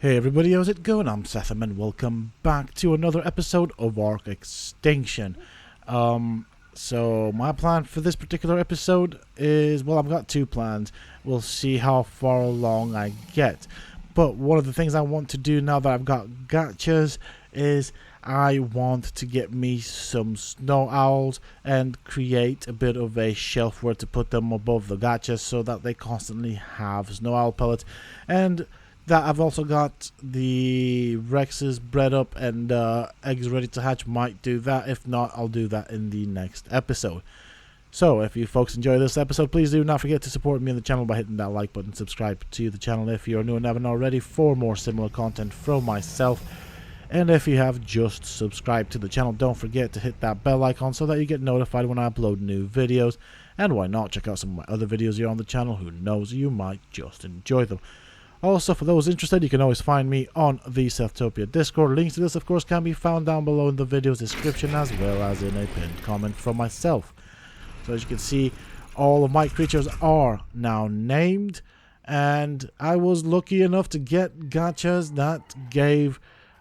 Hey everybody, how's it going? I'm Sethum and welcome back to another episode of Ark Extinction. So my plan for this particular episode is, well, I've got two plans. We'll see how far along I get. But one of the things I want to do now that I've got gachas is I want to get me some snow owls and create a bit of a shelf where to put them above the gachas so that they constantly have snow owl pellets. And that I've also got the Rexes bred up and eggs ready to hatch. Might do that. If not, I'll do that in the next episode. So if you folks enjoy this episode, please do not forget to support me on the channel by hitting that like button. Subscribe to the channel if you're new and haven't already for more similar content from myself. And if you have just subscribed to the channel, don't forget to hit that bell icon so that you get notified when I upload new videos. And why not check out some of my other videos here on the channel? Who knows, you might just enjoy them. Also, for those interested, you can always find me on the Sethtopia Discord. Links to this, of course, can be found down below in the video's description, as well as in a pinned comment from myself. So as you can see, all of my creatures are now named, and I was lucky enough to get gachas that gave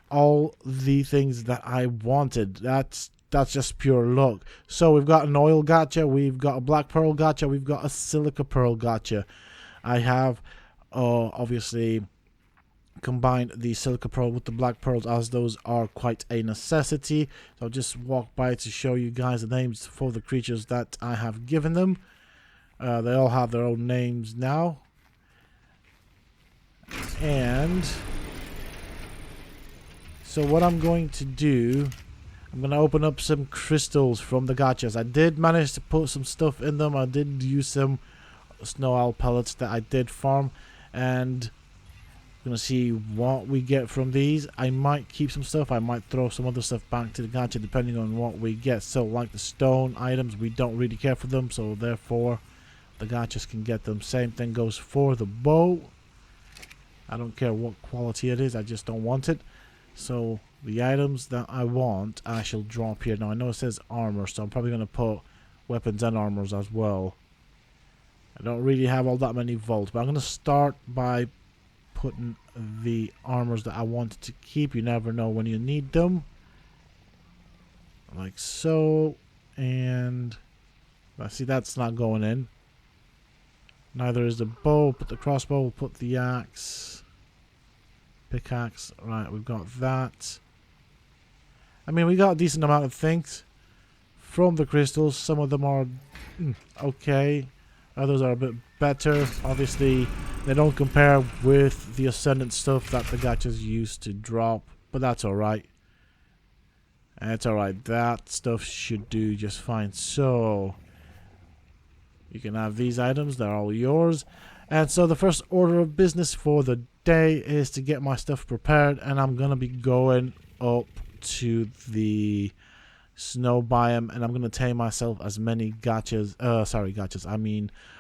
all the things that I wanted. That's just pure luck. So we've got an oil gacha, we've got a black pearl gacha, we've got a silica pearl gacha. I have obviously combine the silica pearl with the black pearls, as those are quite a necessity. So I'll just walk by to show you guys the names for the creatures that I have given them. They all have their own names now. And so what I'm going to do, I'm going to open up some crystals from the gachas. I did manage to put some stuff in them. I did use some snow owl pellets that I did farm, and I'm gonna see what we get from these. I might keep some stuff, I might throw some other stuff back to the gacha depending on what we get. So like the stone items, we don't really care for them, so therefore the gachas can get them. Same thing goes for the bow. I don't care what quality it is, I just don't want it. So the items that I want I shall drop here. Now I know it says armor, so I'm probably gonna put weapons and armors as well. I don't really have all that many volts, but I'm going to start by putting the armors that I wanted to keep. You never know when you need them. Like so. And I see that's not going in. Neither is the bow. Put the crossbow. We'll put the axe. Pickaxe. Right, we've got that. I mean, we got a decent amount of things from the crystals. Some of them are okay. Others are a bit better. Obviously, they don't compare with the Ascendant stuff that the gachas used to drop, but that's alright. It's alright. That stuff should do just fine. So, you can have these items. They're all yours. And so, the first order of business for the day is to get my stuff prepared, and I'm going to be going up to the snow biome, and I'm going to tame myself as many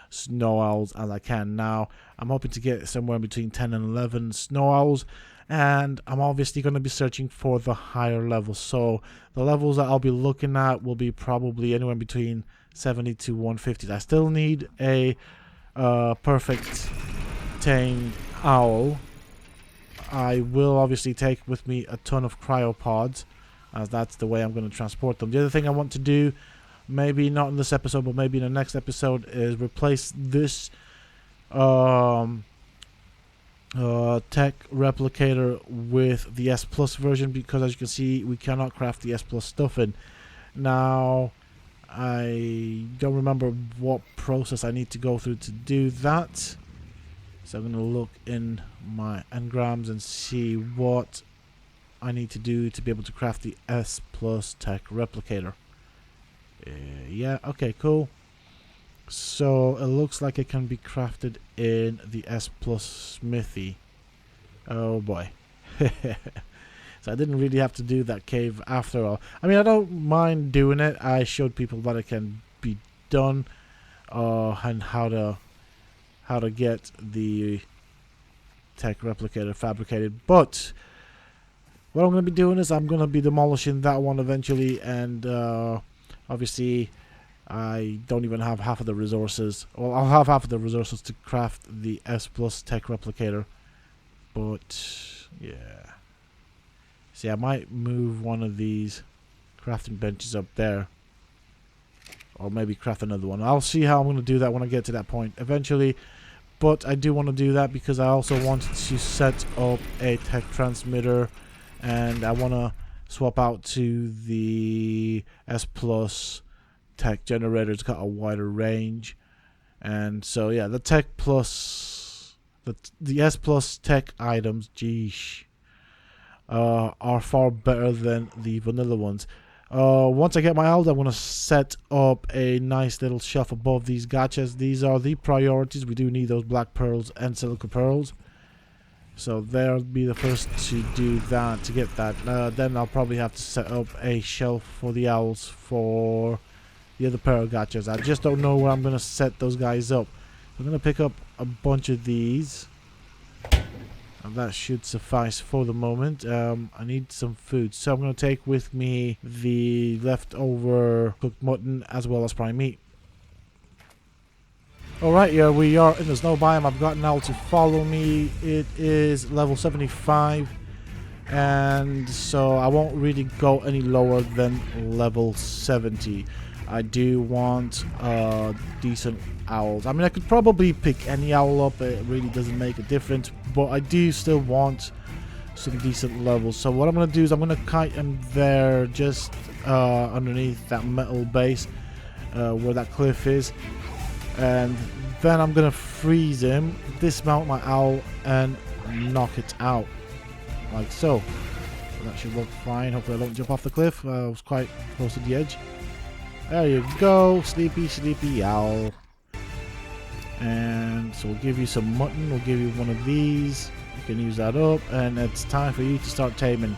snow owls as I can. Now I'm hoping to get somewhere between 10 and 11 snow owls, and I'm obviously going to be searching for the higher levels. So the levels that I'll be looking at will be probably anywhere between 70 to 150. I still need a perfect tamed owl. I will obviously take with me a ton of cryopods, as that's the way I'm going to transport them. The other thing I want to do, maybe not in this episode, but maybe in the next episode, is replace this tech replicator with the S Plus version, because as you can see, we cannot craft the S Plus stuff in. Now, I don't remember what process I need to go through to do that. So I'm going to look in my engrams and see what I need to do to be able to craft the S Plus tech replicator. Yeah, okay, cool. So it looks like it can be crafted in the S Plus smithy. Oh boy. So I didn't really have to do that cave after all. I mean, I don't mind doing it. I showed people that it can be done, and how to get the tech replicator fabricated. But what I'm going to be doing is I'm going to be demolishing that one eventually, and obviously I don't even have half of the resources. Well, I'll have half of the resources to craft the S Plus tech replicator, but See, I might move one of these crafting benches up there. Or maybe craft another one. I'll see how I'm going to do that when I get to that point eventually. But I do want to do that because I also wanted to set up a tech transmitter. And I want to swap out to the S Plus tech generator. It's got a wider range. And so yeah, the tech plus... The S Plus tech items, geesh, are far better than the vanilla ones. Once I get my owls, I'm going to set up a nice little shelf above these gachas. These are the priorities. We do need those black pearls and silica pearls. So they'll be the first to do that, to get that. Then I'll probably have to set up a shelf for the owls for the other pair of gachas. I just don't know where I'm going to set those guys up. I'm going to pick up a bunch of these. And that should suffice for the moment. I need some food, so I'm going to take with me the leftover cooked mutton as well as prime meat. Alright, here we are in the snow biome. I've got an owl to follow me. It is level 75, and so I won't really go any lower than level 70. I do want decent owls. I mean, I could probably pick any owl up. It really doesn't make a difference. But I do still want some decent levels. So what I'm going to do is I'm going to kite him there just underneath that metal base where that cliff is. And then I'm going to freeze him, dismount my owl, and knock it out. Like so. That should work fine. Hopefully I don't jump off the cliff. I was quite close to the edge. There you go, sleepy, sleepy owl. And so we'll give you some mutton. We'll give you one of these. You can use that up. And it's time for you to start taming.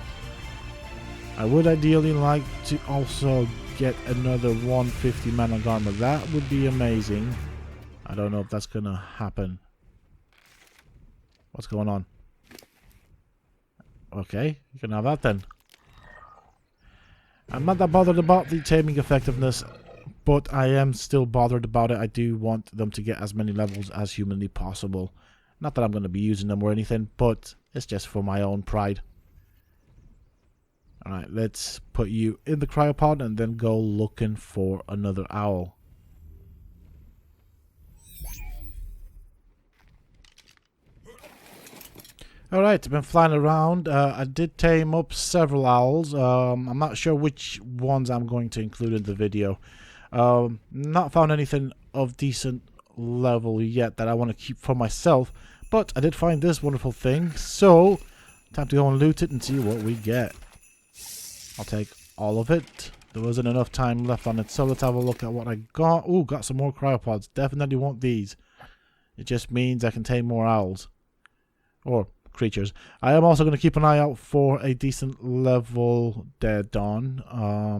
I would ideally like to also get another 150 mana garment. That would be amazing. I don't know if that's going to happen. What's going on? Okay, you can have that then. I'm not that bothered about the taming effectiveness, but I am still bothered about it. I do want them to get as many levels as humanly possible. Not that I'm going to be using them or anything, but it's just for my own pride. Alright, let's put you in the cryopod and then go looking for another owl. Alright, I've been flying around. I did tame up several owls. I'm not sure which ones I'm going to include in the video. Not found anything of decent level yet that I want to keep for myself. But I did find this wonderful thing. So, time to go and loot it and see what we get. I'll take all of it. There wasn't enough time left on it. So let's have a look at what I got. Ooh, got some more cryopods. Definitely want these. It just means I can tame more owls. Or creatures. I am also going to keep an eye out for a decent level Dead Dawn. I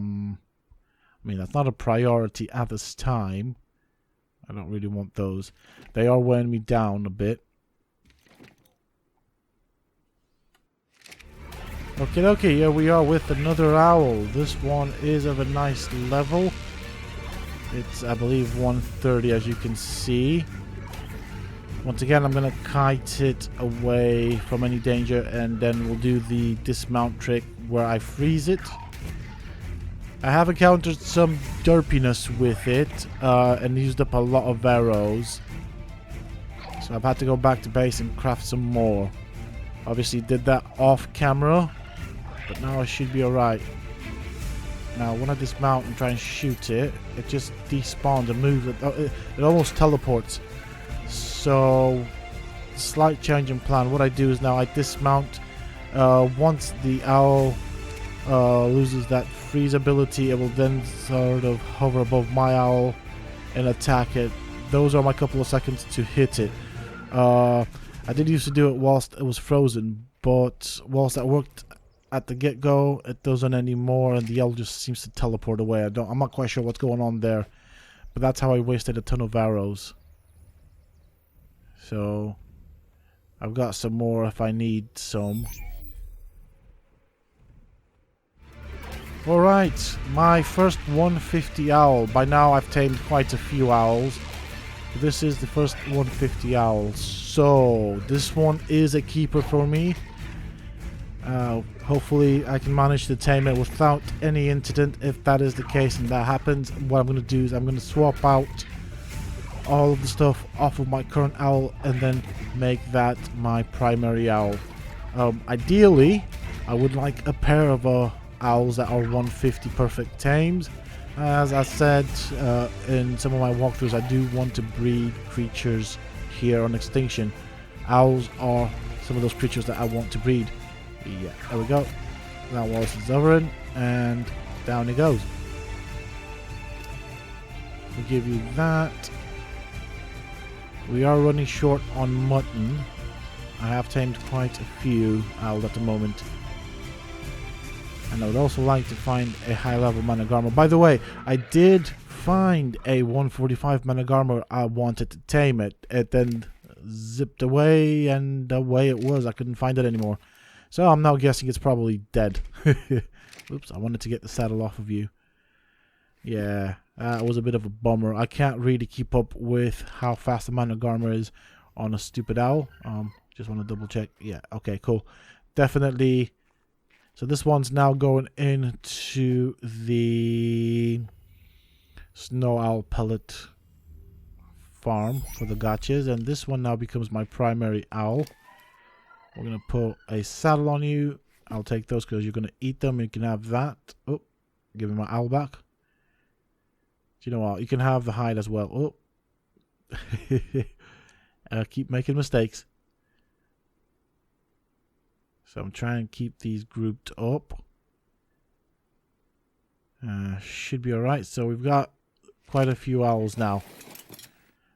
mean, that's not a priority at this time. I don't really want those. They are weighing me down a bit. Okay, here we are with another owl. This one is of a nice level. It's, I believe, 130, as you can see. Once again, I'm going to kite it away from any danger, and then we'll do the dismount trick where I freeze it. I have encountered some derpiness with it, and used up a lot of arrows. So I've had to go back to base and craft some more. Obviously did that off camera, but now I should be alright. Now when I dismount and try and shoot it, it just despawns and moves. It almost teleports. So, slight change in plan. What I do is now I dismount. Once the owl loses that freeze ability, it will then sort of hover above my owl and attack it. Those are my couple of seconds to hit it. I did used to do it whilst it was frozen, but whilst that worked at the get-go, it doesn't anymore, and the owl just seems to teleport away. I'm not quite sure what's going on there, but that's how I wasted a ton of arrows. So, I've got some more if I need some. Alright, my first 150 owl. By now I've tamed quite a few owls. This is the first 150 owl. So, this one is a keeper for me. Hopefully I can manage to tame it without any incident. If that is the case and that happens, what I'm going to do is I'm going to swap out all of the stuff off of my current owl and then make that my primary owl. Ideally, I would like a pair of owls that are 150 perfect tames. As I said in some of my walkthroughs, I do want to breed creatures here on Extinction. Owls are some of those creatures that I want to breed. Yeah, there we go. That was Zoverin, and down he goes. We'll give you that. We are running short on mutton. I have tamed quite a few owls at the moment. And I would also like to find a high level Managarma. By the way, I did find a 145 Managarma. I wanted to tame it. It then zipped away, and away it was. I couldn't find it anymore. So I'm now guessing it's probably dead. Oops, I wanted to get the saddle off of you. Yeah, that was a bit of a bummer. I can't really keep up with how fast the Managarma is on a stupid owl. Just want to double check. Yeah, okay, cool. Definitely. So this one's now going into the Snow Owl Pellet farm for the gotchas, and this one now becomes my primary owl. We're going to put a saddle on you. I'll take those because you're going to eat them. You can have that. Oh, give me my owl back. Do you know what? You can have the hide as well. Oh. Keep making mistakes. So I'm trying to keep these grouped up. Should be alright. So we've got quite a few owls now.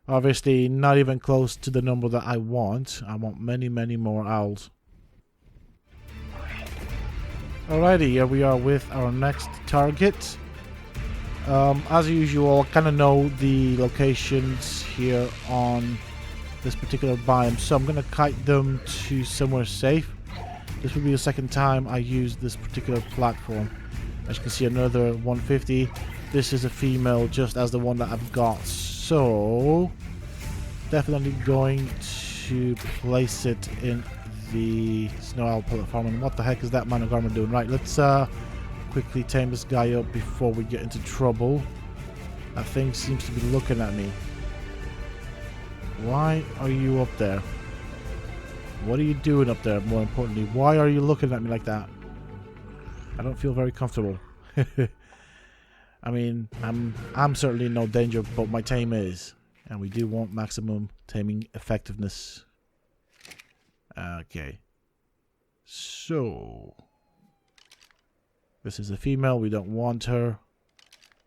Obviously, not even close to the number that I want. I want many, many more owls. Alrighty, here we are with our next target. As usual, I kind of know the locations here on this particular biome, so I'm going to kite them to somewhere safe. This will be the second time I use this particular platform. As you can see, another 150. This is a female, just as the one that I've got. So, definitely going to place it in the Snow Owl Pellet Farm. And what the heck is that Managarma doing? Right, let's quickly tame this guy up before we get into trouble. That thing seems to be looking at me. Why are you up there? What are you doing up there, more importantly? Why are you looking at me like that? I don't feel very comfortable. I mean, I'm certainly in no danger, but my tame is. And we do want maximum taming effectiveness. Okay. So. This is a female. We don't want her.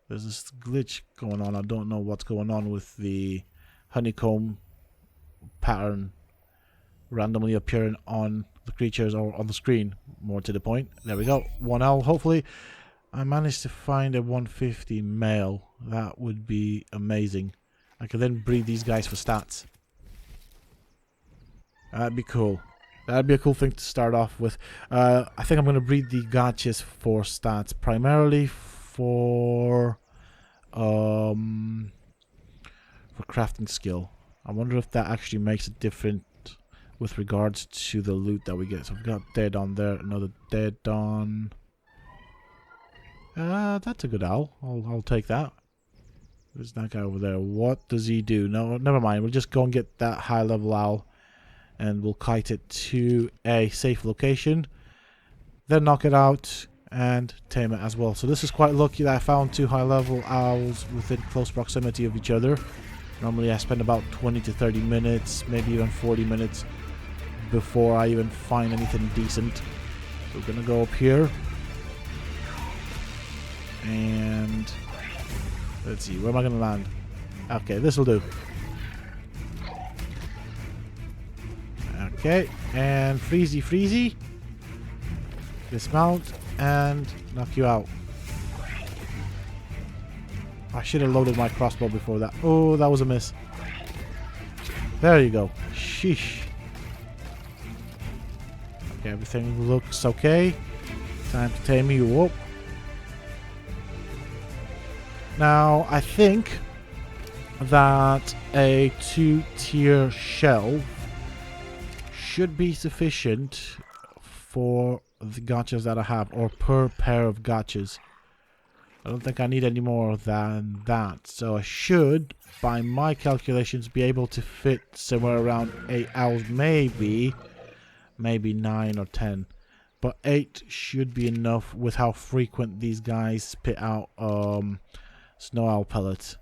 There's this glitch going on. I don't know what's going on with the honeycomb pattern randomly appearing on the creatures or on the screen. More to the point. There we go. One owl. Hopefully I managed to find a 150 male. That would be amazing. I could then breed these guys for stats. That'd be cool. That'd be a cool thing to start off with. I think I'm going to breed the gotchas for stats. Primarily for crafting skill. I wonder if that actually makes a difference with regards to the loot that we get. So we've got dead on there. Another dead on. That's a good owl. I'll take that. There's that guy over there. What does he do? No, never mind. We'll just go and get that high level owl. And we'll kite it to a safe location. Then knock it out and tame it as well. So this is quite lucky that I found two high level owls within close proximity of each other. Normally I spend about 20 to 30 minutes, maybe even 40 minutes before I even find anything decent. So we're gonna go up here. And let's see, where am I gonna land? Okay, this will do. Okay, and freezy. Dismount and knock you out. I should have loaded my crossbow before that. Oh, that was a miss. There you go. Sheesh. Okay, everything looks okay. Time to tame you up. Now, I think that a 2-tier shelf should be sufficient for the gotchas that I have, or per pair of gotchas. I don't think I need any more than that. So I should, by my calculations, be able to fit somewhere around 8 owls, maybe 9 or 10. But 8 should be enough with how frequent these guys spit out snow owl pellets.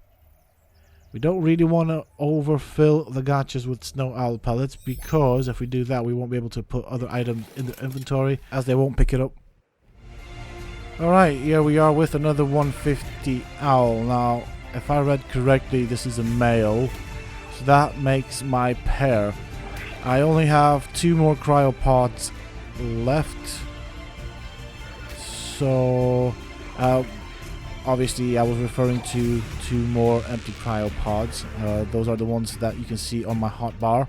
We don't really want to overfill the gotchas with snow owl pellets, because if we do that, we won't be able to put other items in the inventory, as they won't pick it up. Alright, here we are with another 150 owl. Now, if I read correctly, this is a male, so that makes my pair. I only have 2 more cryopods left, so obviously I was referring to 2 more empty cryopods. Those are the ones that you can see on my hotbar.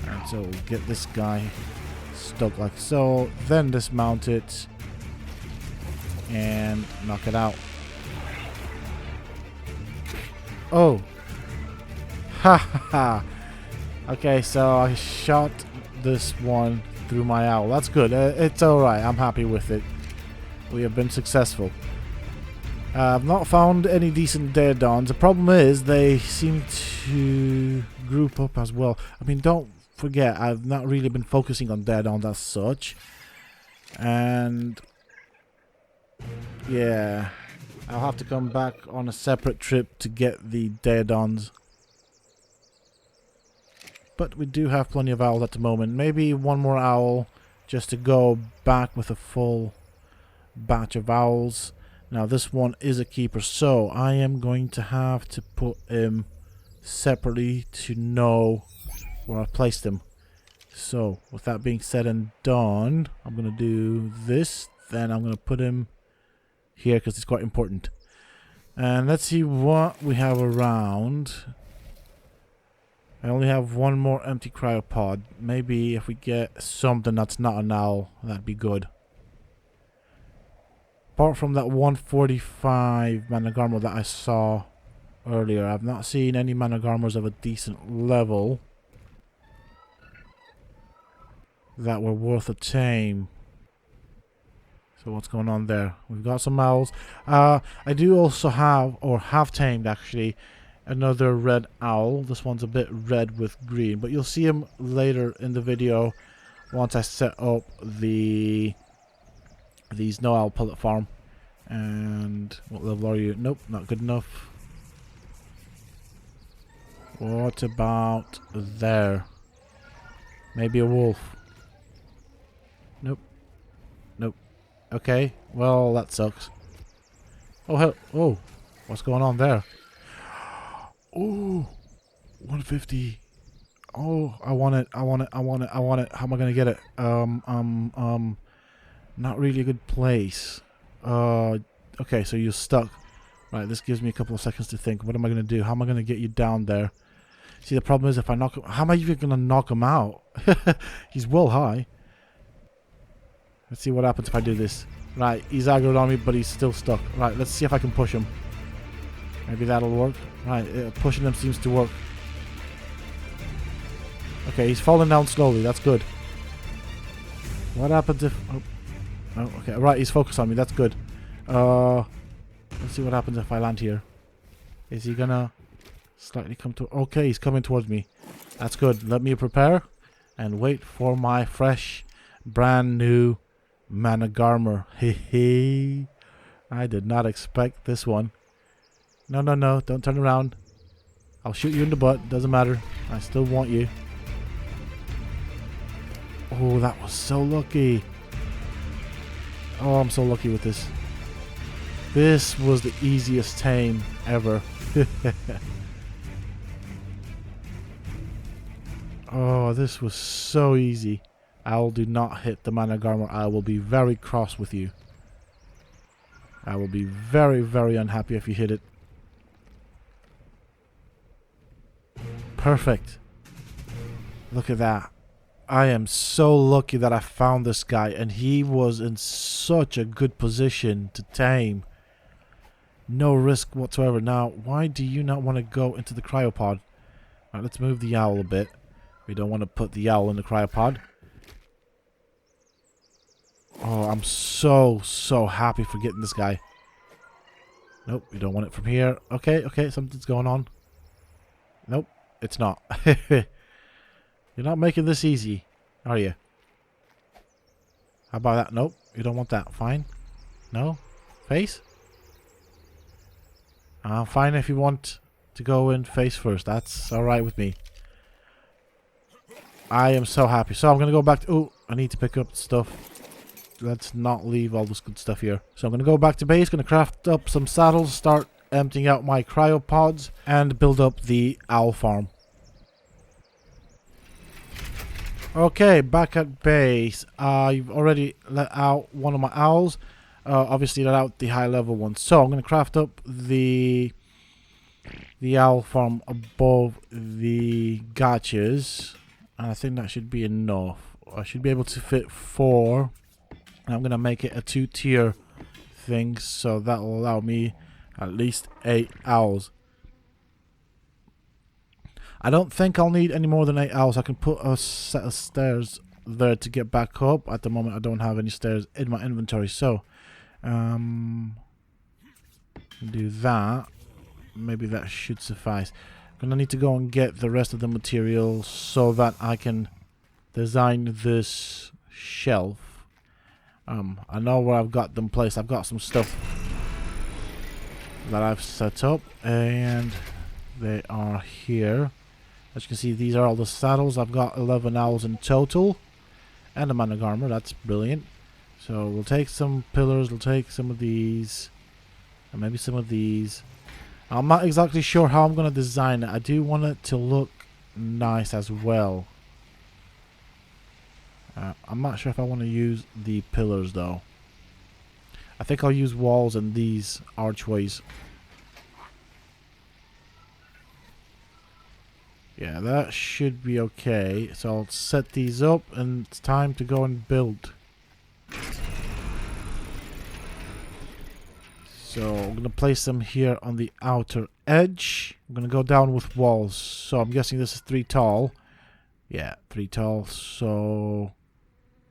And so we'll get this guy stuck like so, then dismount it and knock it out. Oh, ha ha ha. Okay, so I shot this one through my owl. That's good. It's alright. I'm happy with it. We have been successful. I've not found any decent daredons. The problem is they seem to group up as well. I mean, don't forget, I've not really been focusing on daredons as such. And yeah, I'll have to come back on a separate trip to get the daredons. But we do have plenty of owls at the moment. Maybe one more owl just to go back with a full batch of owls. Now this one is a keeper, so I am going to have to put him separately to know where I've placed him. So with that being said and done, I'm going to do this. Then I'm going to put him here because it's quite important. And let's see what we have around. I only have 1 more empty cryopod. Maybe if we get something that's not an owl, that'd be good. Apart from that 145 Managarmor that I saw earlier, I've not seen any Managarmors of a decent level that were worth a tame. So what's going on there? We've got some owls. I do also have, or have tamed actually, another red owl. This one's a bit red with green, but you'll see him later in the video once I set up the snow owl pellet farm. And what level are you? Nope, not good enough. What about there? Maybe a wolf. Nope. Nope. Okay, well that sucks. Oh hell, oh, what's going on there? Oh, 150. Oh, I want it. How am I gonna get it? Not really a good place. Okay, so you're stuck. Right, this gives me a couple of seconds to think. What am I gonna do? How am I gonna get you down there? See, the problem is if I knock him, how am I even gonna knock him out? He's well high. Let's see what happens if I do this. Right, he's aggroed on me, but he's still stuck. Right, let's see if I can push him. Maybe that'll work. Right, pushing him seems to work. Okay, he's falling down slowly. That's good. What happens if... Oh, okay. Right, he's focused on me. That's good. Let's see what happens if I land here. Is he gonna slightly come to... Okay, he's coming towards me. That's good. Let me prepare and wait for my fresh, brand new Managarmor. Hehe. I did not expect this one. No, no, no. Don't turn around. I'll shoot you in the butt. Doesn't matter. I still want you. Oh, that was so lucky. Oh, I'm so lucky with this. This was the easiest tame ever. Oh, this was so easy. Owl, do not hit the Managarmor. I will be very cross with you. I will be very, very unhappy if you hit it. Perfect. Look at that. I am so lucky that I found this guy, and he was in such a good position to tame. No risk whatsoever. Now, why do you not want to go into the cryopod? Alright, let's move the owl a bit. We don't want to put the owl in the cryopod. Oh, I'm so happy for getting this guy. Nope, you don't want it from here. Okay, okay, something's going on. Nope, it's not. You're not making this easy, are you? How about that? Nope, you don't want that. Fine. No? Face? Fine if you want to go in face first. That's alright with me. I am so happy. So I'm going to go back to... Oh, I need to pick up stuff. Let's not leave all this good stuff here. So I'm going to go back to base, going to craft up some saddles, start emptying out my cryopods, and build up the owl farm. Okay, back at base. I've already let out one of my owls. Obviously let out the high level one. So I'm going to craft up the owl farm above the gotchas. And I think that should be enough. I should be able to fit 4. I'm going to make it a 2-tier thing, so that will allow me at least 8 owls. I don't think I'll need any more than 8 owls. I can put a set of stairs there to get back up. At the moment, I don't have any stairs in my inventory, so do that. Maybe that should suffice. I'm going to need to go and get the rest of the materials so that I can design this shelf. I know where I've got them placed. I've got some stuff that I've set up, and they are here. As you can see, these are all the saddles. I've got 11 owls in total, and a man of armor. That's brilliant. So we'll take some pillars. We'll take some of these, and maybe some of these. I'm not exactly sure how I'm going to design it. I do want it to look nice as well. I'm not sure if I want to use the pillars though. I think I'll use walls and these archways. Yeah, that should be okay. So I'll set these up and it's time to go and build. So I'm going to place them here on the outer edge. I'm going to go down with walls. So I'm guessing this is 3 tall. Yeah, 3 tall. So...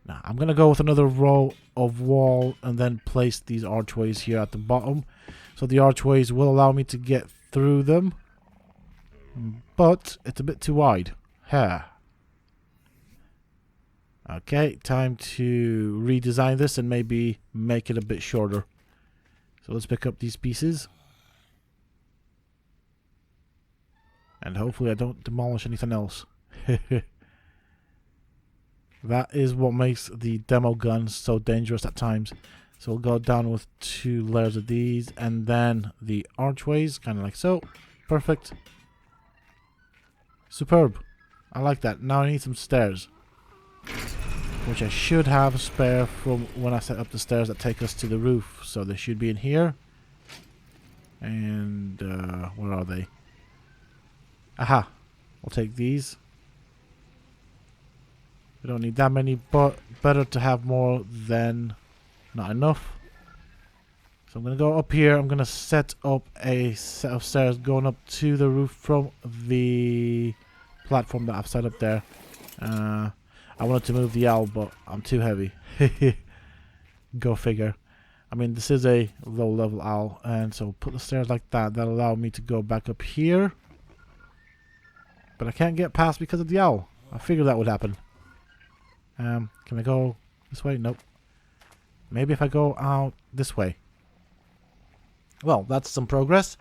Now, I'm going to go with another row of wall and then place these archways here at the bottom. So the archways will allow me to get through them. But it's a bit too wide. Okay, time to redesign this and maybe make it a bit shorter. So let's pick up these pieces. And hopefully I don't demolish anything else. That is what makes the demo gun so dangerous at times. So we'll go down with 2 layers of these and then the archways, kind of like so. Perfect. Superb. I like that. Now I need some stairs, which I should have a spare from when I set up the stairs that take us to the roof. So they should be in here. And where are they? Aha. I'll take these. We don't need that many, but better to have more than not enough. So I'm going to go up here. I'm going to set up a set of stairs going up to the roof from the platform that I've set up there. I wanted to move the owl, but I'm too heavy. Go figure. I mean, this is a low level owl, and so put the stairs like that. That'll allow me to go back up here. But I can't get past because of the owl. I figured that would happen. Can I go this way? Nope. Maybe if I go out this way. Well, that's some progress.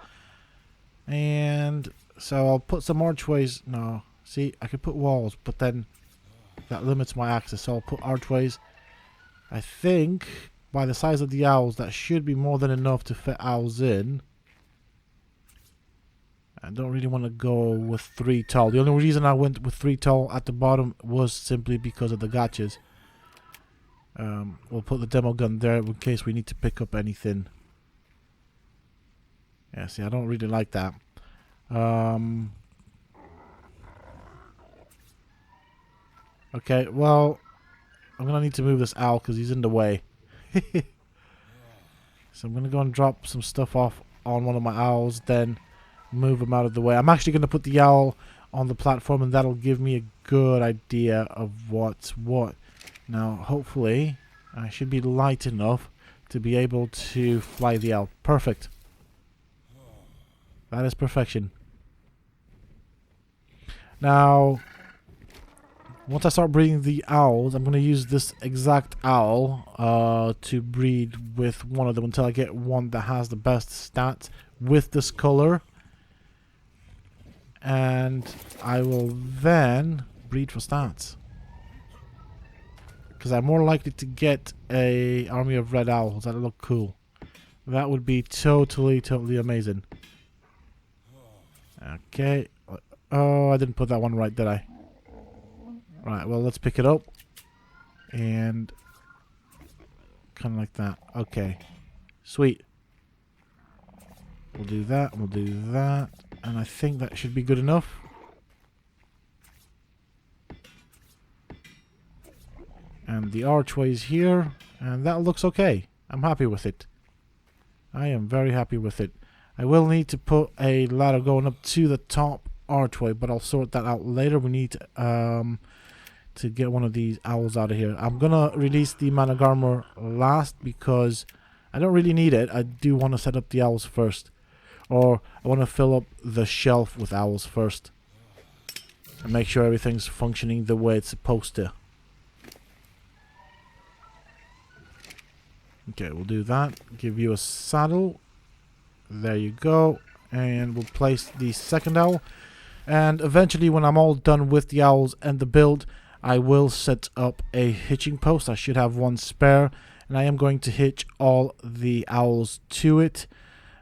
And so I'll put some archways. No, see, I could put walls, but then that limits my access. So I'll put archways. I think by the size of the owls, that should be more than enough to fit owls in. I don't really want to go with 3 tall. The only reason I went with 3 tall at the bottom was simply because of the gotchas. We'll put the demo gun there in case we need to pick up anything. Yeah, see, I don't really like that. Okay, well, I'm going to need to move this owl because he's in the way. So I'm going to go and drop some stuff off on one of my owls, then move him out of the way. I'm actually going to put the owl on the platform, and that'll give me a good idea of what's what. Now, hopefully, I should be light enough to be able to fly the owl. Perfect. That is perfection. Now, once I start breeding the owls, I'm going to use this exact owl to breed with one of them until I get one that has the best stats with this color. And I will then breed for stats. Because I'm more likely to get a army of red owls that look cool. That would be totally amazing. Okay. Oh, I didn't put that one right, did I? Right, well, let's pick it up. And kind of like that. Okay. Sweet. We'll do that. We'll do that. And I think that should be good enough. And the archway's here. And that looks okay. I'm happy with it. I am very happy with it. I will need to put a ladder going up to the top archway, but I'll sort that out later. We need to get one of these owls out of here. I'm gonna release the man of armor last because I don't really need it. I do want to set up the owls first, or I want to fill up the shelf with owls first and make sure everything's functioning the way it's supposed to. Okay, we'll do that. Give you a saddle. There you go. And we'll place the second owl. And eventually, when I'm all done with the owls and the build, I will set up a hitching post. I should have one spare. And I am going to hitch all the owls to it.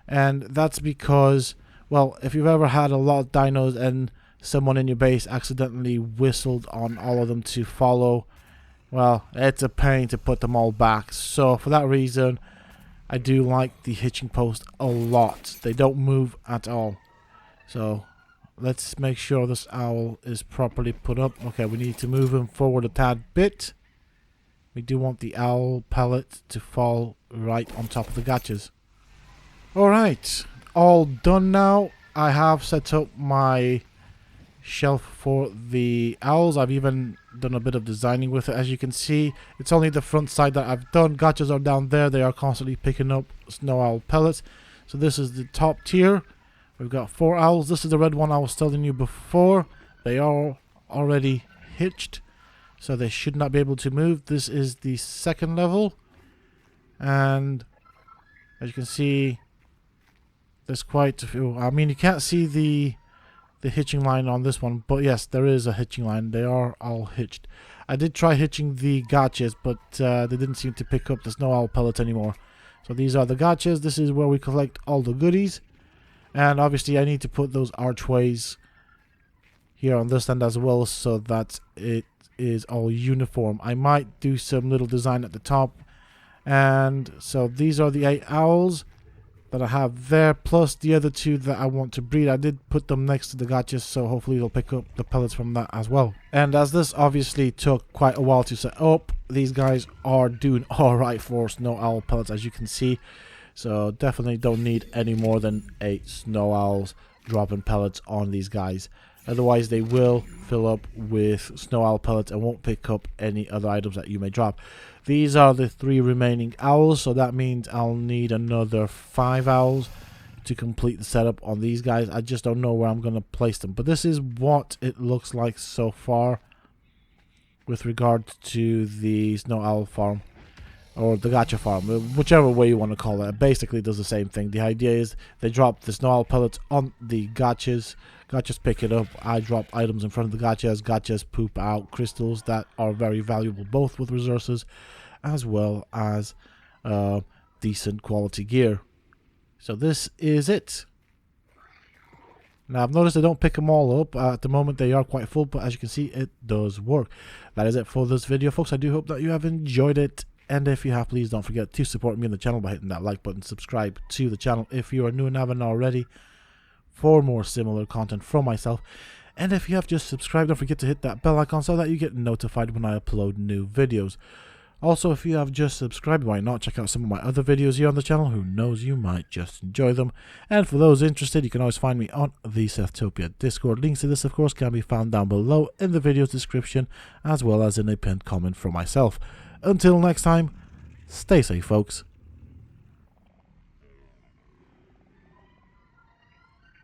And that's because, well, if you've ever had a lot of dinos and someone in your base accidentally whistled on all of them to follow, well, it's a pain to put them all back. So for that reason, I do like the hitching post a lot. They don't move at all. So let's make sure this owl is properly put up. Okay, we need to move him forward a tad bit. We do want the owl pellet to fall right on top of the gotchas. Alright, all done now. I have set up my shelf for the owls. I've even done a bit of designing with it. As you can see, it's only the front side that I've done. Gotchas are down there. They are constantly picking up snow owl pellets. So this is the top tier. We've got 4 owls. This is the red one I was telling you before. They are already hitched, so they should not be able to move. This is the second level, and as you can see, there's quite a few. I mean, you can't see the hitching line on this one, but yes, there is a hitching line. They are all hitched. I did try hitching the gotchas, but they didn't seem to pick up the snow owl pellets anymore. So these are the gotchas. This is where we collect all the goodies. And obviously I need to put those archways here on this end as well, so that it is all uniform. I might do some little design at the top. And so these are the 8 owls that I have there, plus the other 2 that I want to breed. I did put them next to the gotchas, so hopefully they'll pick up the pellets from that as well. And as this obviously took quite a while to set up, these guys are doing alright for snow owl pellets, as you can see. So definitely don't need any more than 8 snow owls dropping pellets on these guys. Otherwise they will fill up with snow owl pellets and won't pick up any other items that you may drop. These are the 3 remaining owls, so that means I'll need another 5 owls to complete the setup on these guys. I just don't know where I'm going to place them. But this is what it looks like so far with regard to the snow owl farm. Or the gotcha farm, whichever way you want to call it. It basically does the same thing. The idea is they drop the snow owl pellets on the gotchas. Gotchas pick it up. I drop items in front of the gotchas. Gotchas poop out crystals that are very valuable, both with resources as well as decent quality gear. So this is it. Now I've noticed I don't pick them all up. At the moment they are quite full, but as you can see, it does work. That is it for this video, folks. I do hope that you have enjoyed it. And if you have, please don't forget to support me on the channel by hitting that like button. Subscribe to the channel if you are new and haven't already for more similar content from myself. And if you have just subscribed, don't forget to hit that bell icon so that you get notified when I upload new videos. Also, if you have just subscribed, why not check out some of my other videos here on the channel? Who knows, you might just enjoy them. And for those interested, you can always find me on the Sethtopia Discord. Links to this, of course, can be found down below in the video's description, as well as in a pinned comment from myself. Until next time, Stay safe, folks.